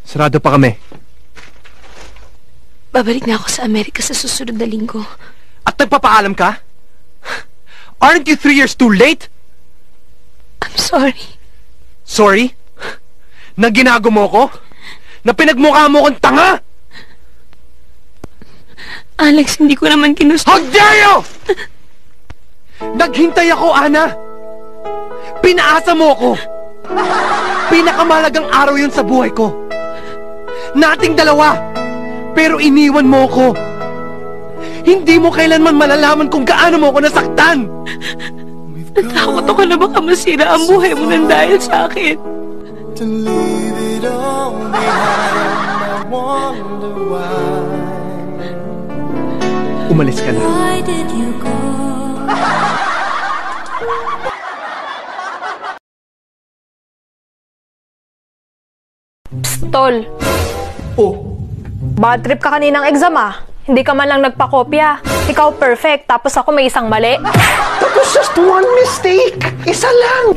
Sarado pa kami. Babalik na ako sa Amerika sa susunod na linggo. At nagpapaalam ka? Aren't you 3 years too late? I'm sorry. Sorry? Na ginago mo ko? Na pinagmukha mo kong tanga? Alex, hindi ko naman ginusto. How dare you! Naghintay ako, Ana. Pinaasa mo ako. Pinakamalagang araw yun sa buhay ko. Nating dalawa. Pero iniwan mo ako. Hindi mo kailanman malalaman kung gaano mo ako nasaktan. Natakot ako na baka masira ang buhay mo nang dahil sa akin. To leave it all behind, I wonder why. Umalis ka na. Why did you go? Psst, Tol. Oh. Bad trip ka kaninang exam ah. Hindi ka man lang nagpakopya. Ikaw perfect, tapos ako may isang mali. That was just one mistake. Isa lang.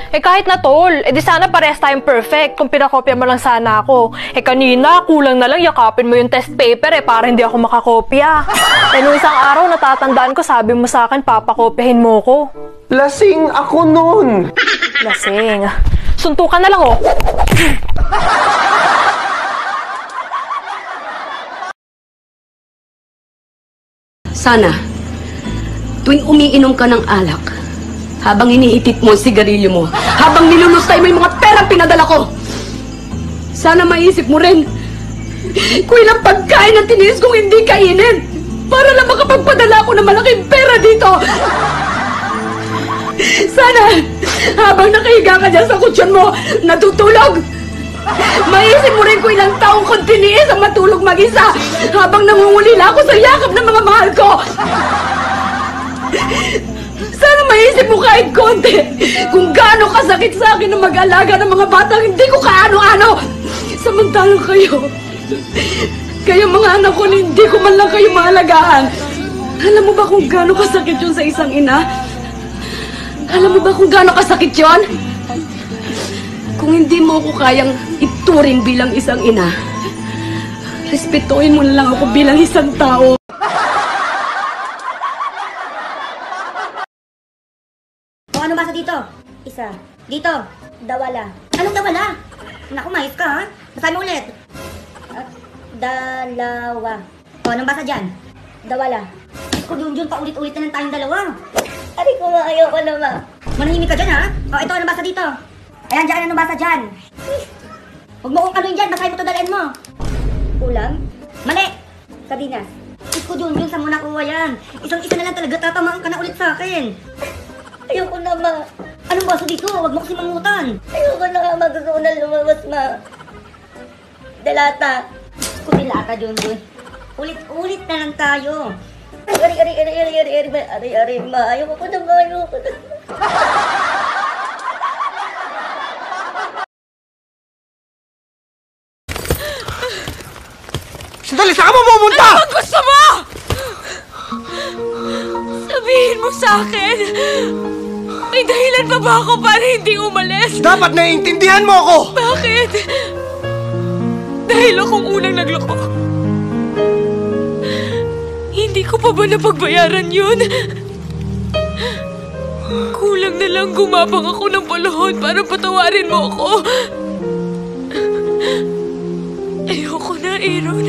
Kahit na Tol, di sana parehas tayong perfect kung pinakopya mo lang sana ako. Kanina, kulang na lang yakapin mo yung test paper para hindi ako makakopya. Nung isang araw, natatandaan ko, sabi mo sa akin, papakopyahin mo ko. Lasing ako nun. Lasing. Suntukan na lang oh. Sana, tuwing umiinom ka ng alak, habang iniitit mo ang sigarilyo mo, habang nilulustay mo yung mga perang pinadala ko, sana maisip mo rin kung ilang pagkain ang tiniis kong hindi kainin para lang makapagpadala ako ng malaking pera dito. Sana, habang nakahiga ka dyan sa kutsyon mo, natutulog, maisip mo rin kung ilang taong kong tiniis ang matulog mag-isa habang nangungulila ako sa yakap ng mga mahal ko. Sana maisip mo kahit konti kung gaano kasakit sa akin na mag-alaga ng mga batang hindi ko kaano-ano. Samantalang kayo mga anak ko, hindi ko man lang kayo maalagaan. Alam mo ba kung gaano kasakit yun sa isang ina? Alam mo ba kung gaano kasakit yun? Kung hindi mo ako kayang ituring bilang isang ina, respetuhin mo na lang ako bilang isang tao. O ano basa dito? Isa. Dito. Dawala. Anong dawala? Naku, mais ka ha? Basahin mo ulit. Dalawa. O anong basa dyan? Dawala. Kung yun paulit-ulit na lang tayong dalawa. Aray ko ma, ayaw ko na ma. Manahimik ka dyan ha? O ito, anong basa dito? Ayan dyan, anong basa dyan? Huwag mo kong kanuin dyan, basahin mo ito, dalhin mo. Ulam? Mali! Sardinas. Isko yun sa muna kuha yan. Isang-isa na lang talaga, tatamaan ka na ulit sa akin. Ayoko na ma. Anong baso dito? Huwag mo kasi mangutan. Ayoko na nga magkakaunal lumabas ma. Dalata. Kumilata yun. Ulit-ulit na lang tayo. Ari, ma. Ayoko na ma. Sandali, saan ka mo pumunta? Ano bang gusto mo? Sabihin mo sa akin. May dahilan pa ba ako para hindi umalis? Dapat naiintindihan mo ako! Bakit? Dahil akong unang nagloko. Hindi ko pa ba napagbayaran yun? Kulang na lang gumapang ako ng paluhod para patawarin mo ako. Ayoko na, Aaron.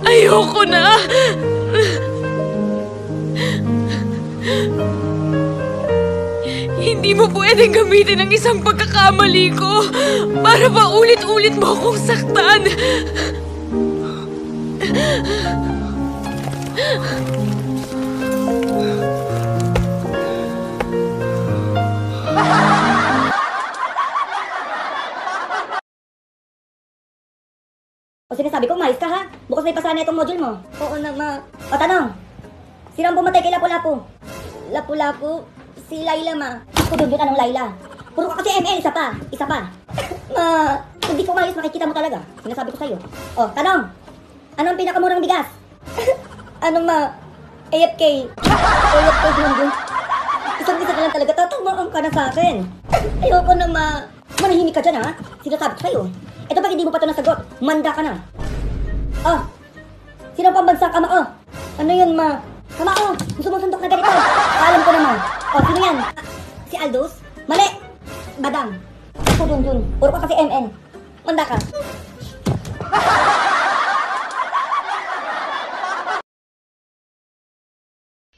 Ayoko na! Hindi mo pwedeng gamitin ang isang pagkakamali ko para pa ulit-ulit mo akong saktan. O sinasabi ko, mais ka ha? Bukas na ipasa na itong module mo. Oo na ma. O tanong, sino ang pumatay kay Lapu-Lapu? Lapu-Lapu? Si Layla ma. Ako doon anong Layla? Puro ka kasi ML, isa pa. Ma, hindi ko maayos makikita mo talaga. Sinasabi ko sa'yo. O, tanong, ano ang pinakamurang bigas? Ano ma? AFK. AFK doon. Isang-isa na lang talaga, tatamaan ka na sa akin. Ayoko na ma. manahimik ka dyan, ha? Sinasabi ko sa'yo. Ito pag hindi mo pa ito nasagot, manda ka na. Oh, sino pang bansang kamao? Ano yun, ma? Kamao, gusto mong sundok na ganito. Alam ko naman. Oh, sino yan? Si Aldous? Mali! Badang. Ako Junjun. Puro ka kasi MN. Manda ka.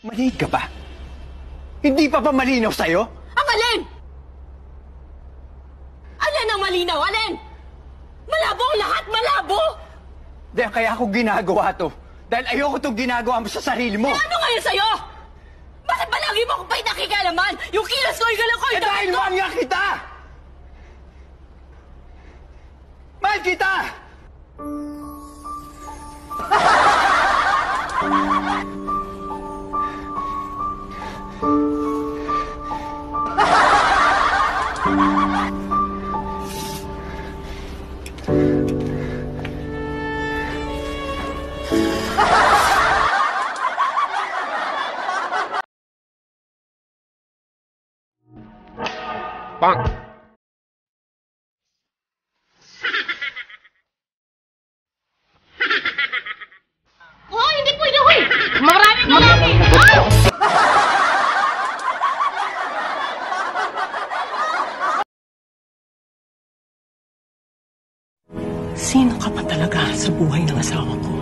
Mali ka ba? Hindi pa ba malinaw sa'yo? Ang alin? Alin ang malinaw? Alin? Malabo ang lahat! Malabo! Dahil kaya ako ginagawa to. Dahil ayoko itong ginagawa mo sa sarili mo. Ano ngayon sa'yo? Bakit ba lagi mo akong pa'y nakikalaman? Yung kilos ko, yung galang ko, yung Dahil mahal nga kita! Mahal kita! Bang! Oh, hindi pwede, huy! Maraming lalaki! Ay! Sino ka pa talaga sa buhay ng asawa ko?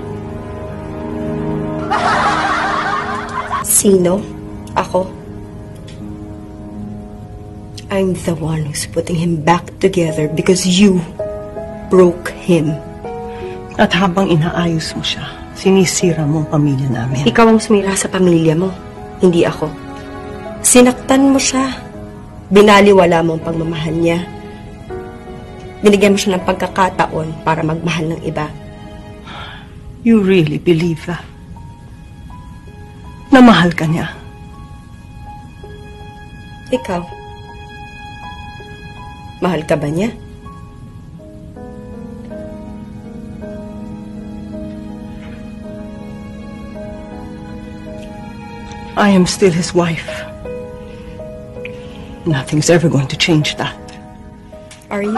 Sino? Ako? I'm the one who's putting him back together because you broke him. At habang inaayos mo siya, sinisira mo ang pamilya namin. Ikaw ang sumira sa pamilya mo, hindi ako. Sinaktan mo siya. Binaliwala mo ang pagmamahal niya. Binigyan mo siya ng pagkakataon para magmahal ng iba. You really believe that? Na mahal ka niya? Ikaw? Mahal ka ba niya? I am still his wife. Nothing's ever going to change that. Are you